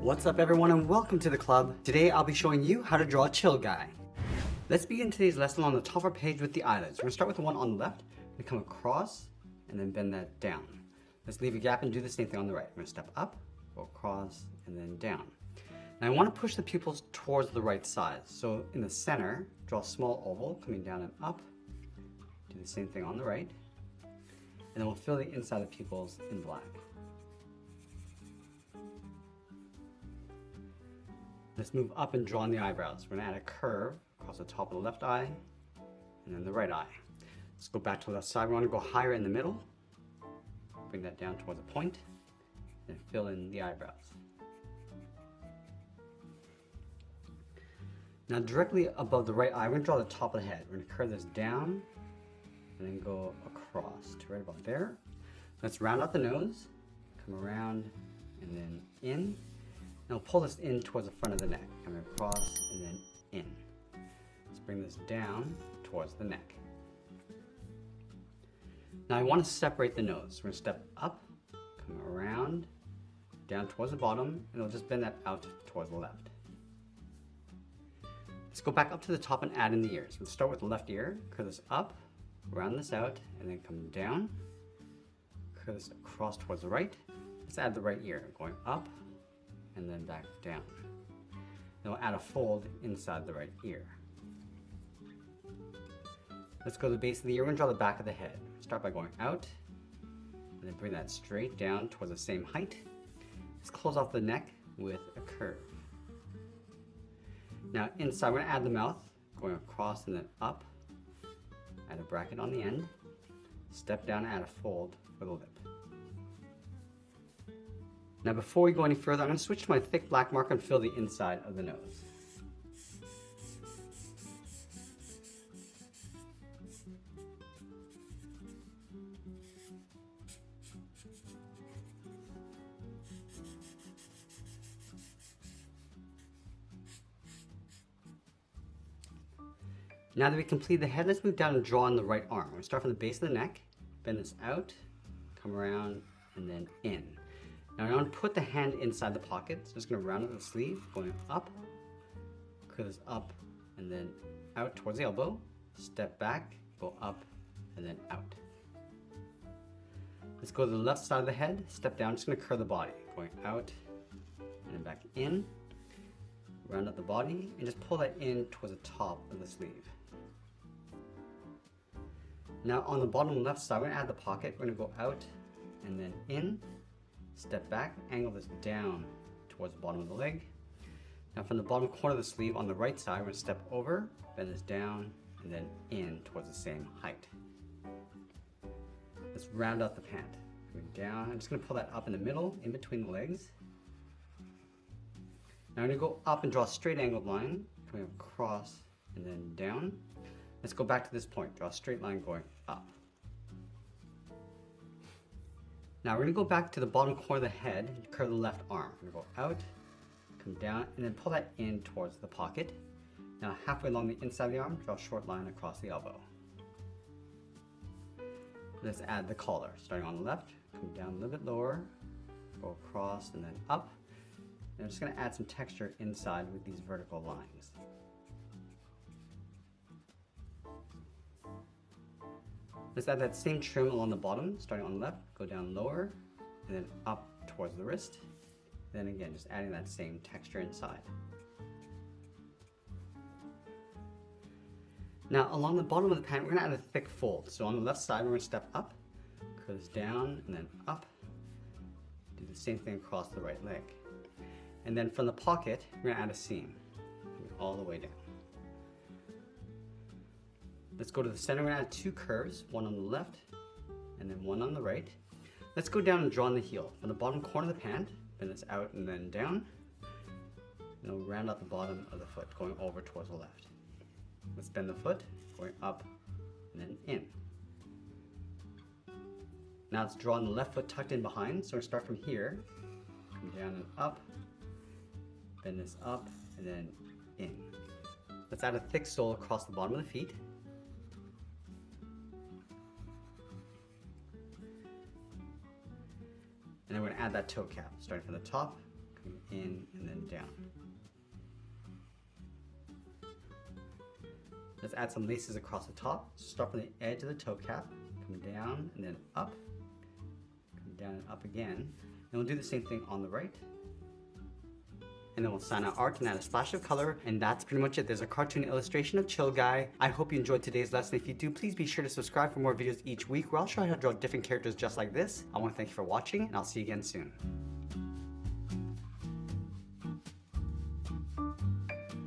What's up everyone and welcome to the club. Today I'll be showing you how to draw a chill guy. Let's begin today's lesson on the top of our page with the eyelids. We're going to start with the one on the left. We're going to come across and then bend that down. Let's leave a gap and do the same thing on the right. We're going to step up, go across, and then down. Now I want to push the pupils towards the right side. So in the center, draw a small oval coming down and up. Do the same thing on the right. And then we'll fill the inside of the pupils in black. Let's move up and draw on the eyebrows. We're going to add a curve across the top of the left eye and then the right eye. Let's go back to the left side. We want to go higher in the middle. Bring that down towards the point and fill in the eyebrows. Now directly above the right eye, we're going to draw the top of the head. We're going to curve this down and then go across to right about there. Let's round out the nose, come around and then in. Now pull this in towards the front of the neck. Coming across and then in. Let's bring this down towards the neck. Now I want to separate the nose. We're going to step up, come around, down towards the bottom, and we'll just bend that out towards the left. Let's go back up to the top and add in the ears. We'll start with the left ear, curve this up, round this out, and then come down, curve this across towards the right. Let's add the right ear, going up, and then back down. Then we'll add a fold inside the right ear. Let's go to the base of the ear. We're going to draw the back of the head. Start by going out, and then bring that straight down towards the same height. Let's close off the neck with a curve. Now inside, we're going to add the mouth, going across and then up. Add a bracket on the end. Step down and add a fold for the lip. Now before we go any further, I'm going to switch to my thick black marker and fill the inside of the nose. Now that we complete the head, let's move down and draw on the right arm. We're going to start from the base of the neck, bend this out, come around, and then in. Now I want to put the hand inside the pocket, so I'm just going to round up the sleeve, going up, curve this up, and then out towards the elbow, step back, go up, and then out. Let's go to the left side of the head, step down, just going to curve the body, going out, and then back in, round up the body, and just pull that in towards the top of the sleeve. Now on the bottom left side, we're going to add the pocket, we're going to go out, and then in, step back, angle this down towards the bottom of the leg. Now from the bottom corner of the sleeve on the right side, we're going to step over, bend this down, and then in towards the same height. Let's round out the pant. Going down, I'm just going to pull that up in the middle, in between the legs. Now I'm going to go up and draw a straight angled line, coming across and then down. Let's go back to this point, draw a straight line going up. Now we're going to go back to the bottom corner of the head and curve the left arm. We're going to go out, come down, and then pull that in towards the pocket. Now halfway along the inside of the arm, draw a short line across the elbow. Let's add the collar. Starting on the left, come down a little bit lower, go across and then up. And I'm just going to add some texture inside with these vertical lines. Let's add that same trim along the bottom, starting on the left, go down lower, and then up towards the wrist. Then again, just adding that same texture inside. Now along the bottom of the pant, we're going to add a thick fold. So on the left side, we're going to step up, curve this down, and then up. Do the same thing across the right leg. And then from the pocket, we're going to add a seam, all the way down. Let's go to the center. We're going to add two curves, one on the left and then one on the right. Let's go down and draw on the heel. From the bottom corner of the pant, bend this out and then down. And we'll round out the bottom of the foot, going over towards the left. Let's bend the foot, going up and then in. Now let's draw on the left foot tucked in behind. So we're going to start from here, come down and up, bend this up and then in. Let's add a thick sole across the bottom of the feet. And then we're going to add that toe cap, starting from the top, in and then down. Let's add some laces across the top. Start from the edge of the toe cap, come down and then up, come down and up again. And we'll do the same thing on the right. And then we'll sign out art and add a splash of color, and that's pretty much it. There's a cartoon illustration of Chill Guy. I hope you enjoyed today's lesson. If you do, please be sure to subscribe for more videos each week where I'll show you how to draw different characters just like this. I want to thank you for watching, and I'll see you again soon.